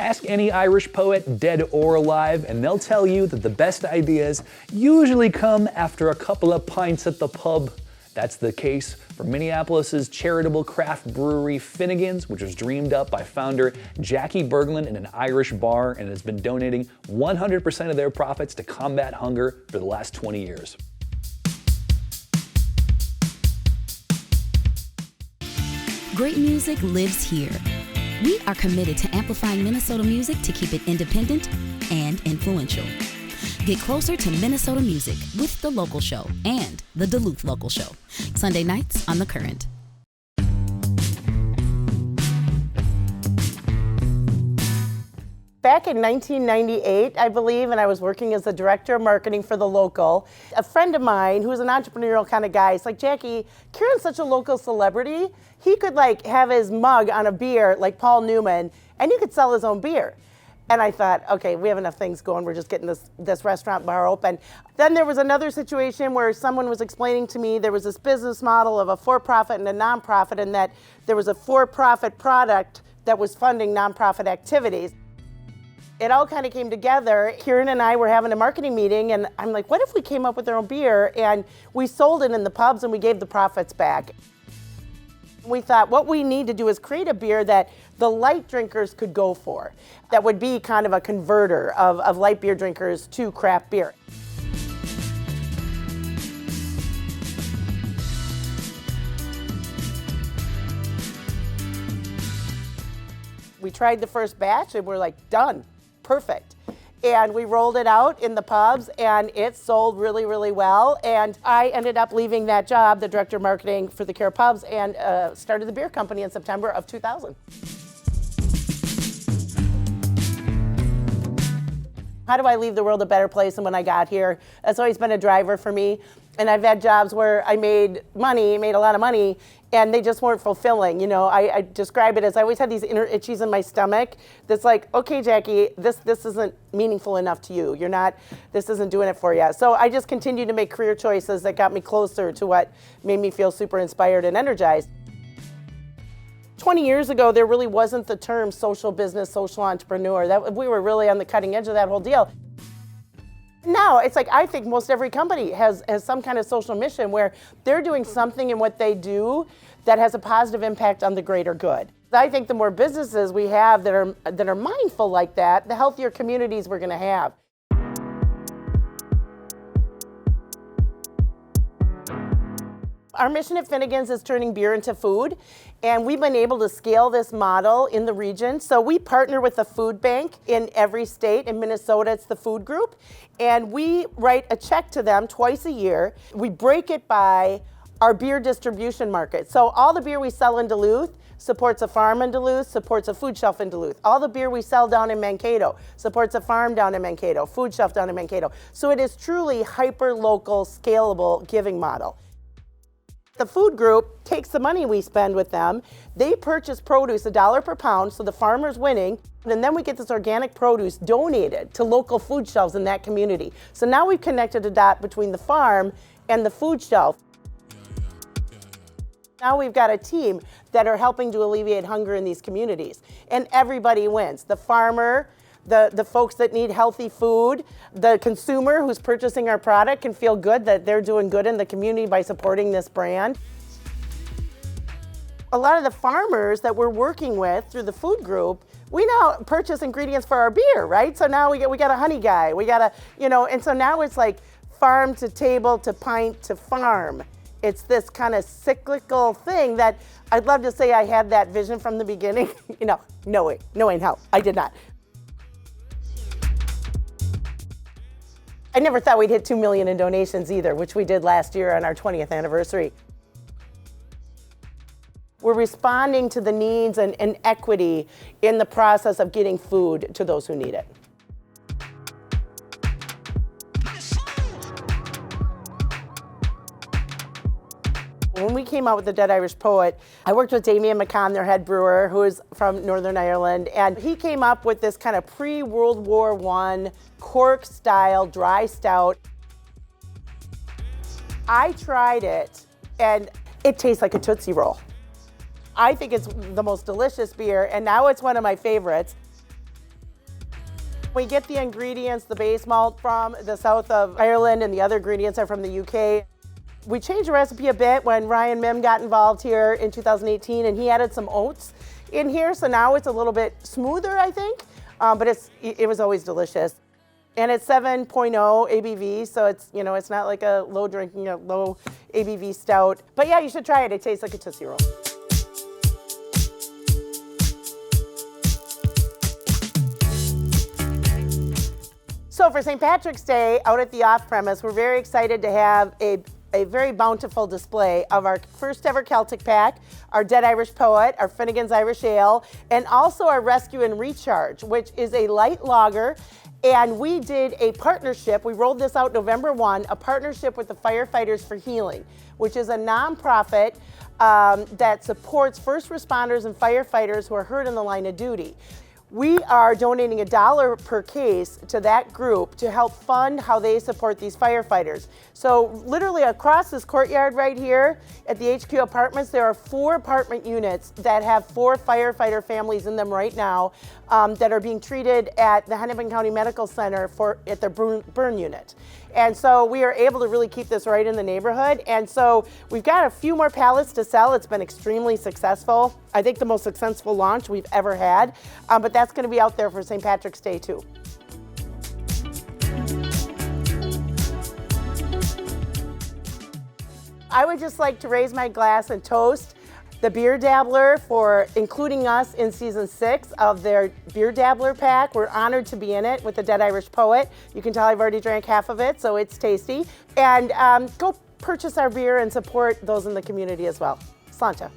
Ask any Irish poet, dead or alive, and they'll tell you that the best ideas usually come after a couple of pints at the pub. That's the case for Minneapolis's charitable craft brewery Finnegan's, which was dreamed up by founder Jackie Berglund in an Irish bar and has been donating 100% of their profits to combat hunger for the last 20 years. Great music lives here. We are committed to amplifying Minnesota music to keep it independent and influential. Get closer to Minnesota music with The Local Show and The Duluth Local Show, Sunday nights on The Current. Back in 1998, I believe, and I was working as the director of marketing for The Local. A friend of mine who's an entrepreneurial kind of guy, is like, Jackie, Kieran's such a local celebrity. He could like have his mug on a beer like Paul Newman, and he could sell his own beer. And I thought, okay, we have enough things going. We're just getting this restaurant bar open. Then there was another situation where someone was explaining to me there was this business model of a for-profit and a nonprofit, and that there was a for-profit product that was funding nonprofit activities. It all kind of came together. Kieran and I were having a marketing meeting, and I'm like, what if we came up with our own beer and we sold it in the pubs and we gave the profits back? We thought what we need to do is create a beer that the light drinkers could go for. That would be kind of a converter of light beer drinkers to craft beer. We tried the first batch and we're like, done, perfect. And we rolled it out in the pubs and it sold really, really well. And I ended up leaving that job, the director of marketing for the Care Pubs, and started the beer company in September of 2000. How do I leave the world a better place than when I got here? That's always been a driver for me. And I've had jobs where I made a lot of money, and they just weren't fulfilling. You know, I describe it as I always had these inner itchies in my stomach that's like, okay, Jackie, this isn't meaningful enough to you. This isn't doing it for you. So I just continued to make career choices that got me closer to what made me feel super inspired and energized. 20 years ago, there really wasn't the term social business, social entrepreneur. We were really on the cutting edge of that whole deal. Now, it's like I think most every company has some kind of social mission where they're doing something in what they do that has a positive impact on the greater good. I think the more businesses we have that are mindful like that, the healthier communities we're going to have. Our mission at Finnegan's is turning beer into food, and we've been able to scale this model in the region. So we partner with a food bank in every state. In Minnesota, it's the food group, and we write a check to them twice a year. We break it by our beer distribution market. So all the beer we sell in Duluth supports a farm in Duluth, supports a food shelf in Duluth. All the beer we sell down in Mankato supports a farm down in Mankato, food shelf down in Mankato. So it is truly hyper-local, scalable giving model. The food group takes the money we spend with them. They purchase produce $1 per pound, so the farmer's winning, and then we get this organic produce donated to local food shelves in that community. So now we've connected a dot between the farm and the food shelf. Now we've got a team that are helping to alleviate hunger in these communities, and everybody wins. The farmer, the folks that need healthy food, the consumer who's purchasing our product can feel good that they're doing good in the community by supporting this brand. A lot of the farmers that we're working with through the food group, we now purchase ingredients for our beer, right? So now we got a honey guy, and so now it's like farm to table to pint to farm. It's this kind of cyclical thing that I'd love to say I had that vision from the beginning. No way in hell, I did not. I never thought we'd hit 2 million in donations either, which we did last year on our 20th anniversary. We're responding to the needs and equity in the process of getting food to those who need it. When we came out with the Dead Irish Poet, I worked with Damien McCann, their head brewer, who is from Northern Ireland, and he came up with this kind of pre-World War I cork-style dry stout. I tried it, and it tastes like a Tootsie Roll. I think it's the most delicious beer, and now it's one of my favorites. We get the ingredients, the base malt, from the south of Ireland, and the other ingredients are from the UK. We changed the recipe a bit when Ryan Mim got involved here in 2018, and he added some oats in here, so now it's a little bit smoother, I think, but it was always delicious. And it's 7.0 ABV, so it's not like a low ABV stout. But yeah, you should try it. It tastes like a Tootsie Roll. So for St. Patrick's Day, out at the off-premise, we're very excited to have a very bountiful display of our first ever Celtic pack, our Dead Irish Poet, our Finnegan's Irish Ale, and also our Rescue and Recharge, which is a light lager. And we did a partnership, we rolled this out November 1, a partnership with the Firefighters for Healing, which is a nonprofit that supports first responders and firefighters who are hurt in the line of duty. We are donating $1 per case to that group to help fund how they support these firefighters. So literally across this courtyard right here at the HQ Apartments, there are 4 apartment units that have 4 firefighter families in them right now that are being treated at the Kenevan County Medical Center at their burn unit. And so we are able to really keep this right in the neighborhood. And so we've got a few more pallets to sell. It's been extremely successful. I think the most successful launch we've ever had, but that's going to be out there for St. Patrick's Day too. I would just like to raise my glass and toast the Beer Dabbler for including us in season 6 of their Beer Dabbler pack. We're honored to be in it with the Dead Irish Poet. You can tell I've already drank half of it, so it's tasty. And go purchase our beer and support those in the community as well. Slánta.